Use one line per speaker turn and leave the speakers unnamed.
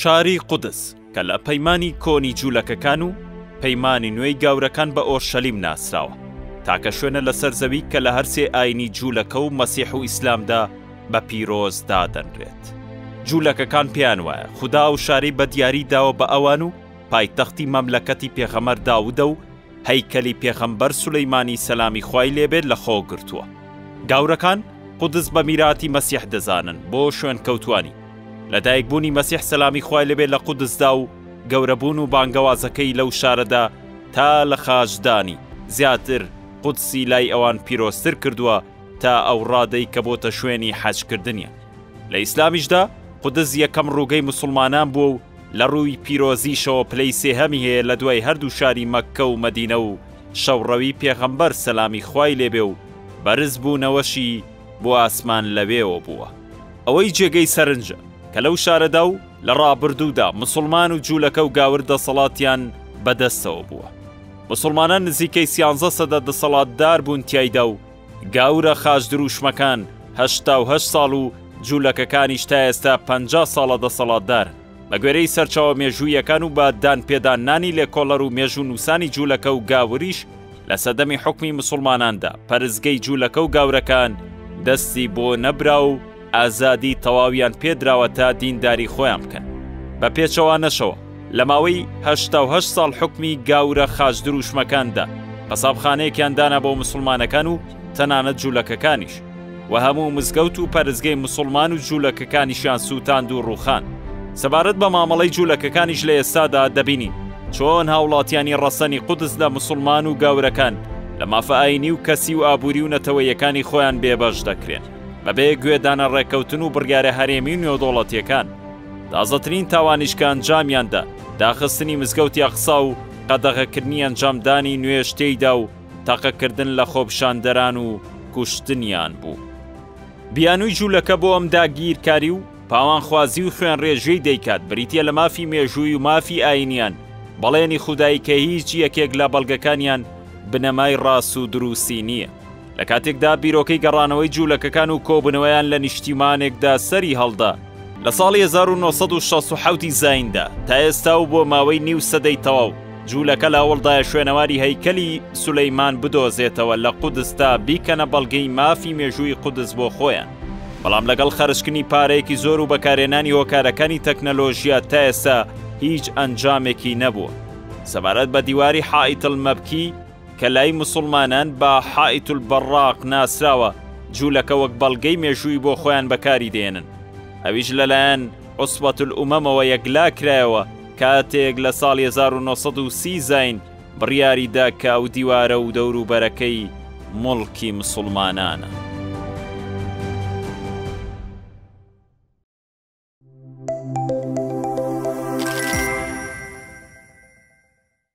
شاری قودس کە لە پەیمانی کۆنی جوولەکەکان و پەیمانی نوێی گاورەکان بە ئۆرشەلیم ناسراوە تاکە شوێنە لەسەر زەوی کە لە هەرسێ ئاینی جوولەکە و مەسیح و ئیسلامدا بە پیرۆز دادەنرێت. جوولەکەکان پێیان وایە خودا و شاری بە دیاری داوە بە ئەوان و پایتەختی مەملەکەتی پێغەمەر داودە و هەیکەلی پێغەمبەر سولەیمانی سەلامی خوای لێبێت لە خۆ گرتووە. گاورەکان قودس بە میراتی مەسیح دەزانن بۆ شوێن کەوتوانی. لەدایکبوونی مەسیح سەلامی خوای لێبێت لە قودسدا و گەورەبوون و بانگەوازەکەی لەو شارەدا تا لە خاژدانی زیاتر قودسی لای ئەوان پیرۆستر کردووە تا ئەو ڕادەی کە بۆتە شوێنی حەجکردنیە. لە ئیسلامیشدا قودس یەکەم ڕووگەی موسڵمانان بووە و لە ڕووی پیرۆزیشەوە پلەی سێهەمی هەیە لە دوای هەردوو شاری مەککە و مەدینە و شەوڕەوی پێغەمبەر سەلامی خوای لێبێ و بەرز بوونەوەشی بۆ ئاسمان لەوێەوە بووە. ئەوەی جێگەی سەرنجە کە لەو شارەدا و لە ڕابردوودا موسڵمان و جوولەکە و گاور دەسەڵاتیان بەدەستەوە بووە. موسڵمانان نزیکەی 13 سەدە دەسەڵاتدار بوون تیایدا و گاورە خاژدروشمەکان 88 ساڵ و جوولەکەکانیش تا ئێستا 50 ساڵە دەسەڵاتدارن. بە گوێرەی سەرچاوە مێژوویەکان و بە دانپێدانانی لێکۆڵەر و مێژوو نووسانی جوولەکە و گاوریش لە سەدەمی حکمی موسڵماناندا پەرزگەی جوولەکە و گاورەکان دەستی بۆ نەبرا و ئازادی تەواویان پێدراوە تا دینداری خۆیان بکەن. بە پێچەوانەشەوە لە ماوەی 88 ساڵ حکمی گاورە خاژدروشمەکاندا قەسابخانەیەکیان دانا بۆ موسڵمانەکان و تەنانەت جوولەکەکانیش و هەموو مزگەوت و پەرزگەی موسڵمان و جوولەکەکانیشیان سووتاند و ڕووخان. سەبارەت بە مامەڵەی جوولەکەکانیش لە ئێستادا دەبینین چۆن هاوڵاتیانی ڕەسەنی قودس لە موسڵمان و گاورەکان لە مافە ئاینی و کەسی و ئابووری و نەتەوەیەکانی خۆیان بێبەش دەکرێن بەبێ گوێدانە ڕێکەوتن و بڕیارە هەرێمی و نێودوڵەتیەکان. تازەترین تاوانیشکە ئەنجامیاندا داخستنی مزگەوتی ئەقسا و قەدەغەکردنی ئەنجامدانی نوێژ تێیدا و تاقەکردن لە خۆپشاندەران و کوشتنیان بوو. بیانووی جوولەکە بۆ ئەم داگیرکاری و پاوانخوازی و خوێن ڕێژەی دەیکات بریتە لە مافی مێژووی و مافی ئاینیان بەڵێنی خودایی کە هیچ یەکێک لە بەڵگەکانیان بنەمای ڕاست و دروستی نییە. لە کاتێکدا بیرۆکەی گەڕانەوەی جوولەکەکان و کۆبنەوەیان لە نیشتیمانێکدا سەری هەڵدا لە ساڵی 1967 زایندا تا ئێستا و بۆ ماوەی نیو سەدەی تەواو جوولەکە لاوەڵدایە شوێنەواری هەیکەلی سولەیمان بدۆزێتەوە لە قودستا بیکەنە بەڵگەی مافی مێژووی قودس بۆ خۆیان. بەڵام لەگەڵ خەرشکردنی پارەیەکی زۆر و بەکارهێنانی هۆکارەکانی تەکنەلۆژیا تا ئێستا هیچ ئەنجامێکی نەبووە. سەبارەت بە دیواری حائیت المەبکی کە لای موسڵمانان بە حائیت البەڕاق ناسراوە جوولەکە وەک بەڵگەی مێژووی بۆ خۆیان بەکاری دێنن. ئەویش لەلایەن عوسبەت الئومەمەوە یەکلا کرایەوە کاتێک لە ساڵی 1930 زاین بڕیاریدا کە ئەو دیوارە و دەوروبەرەکەی مڵکی موسڵمانانە.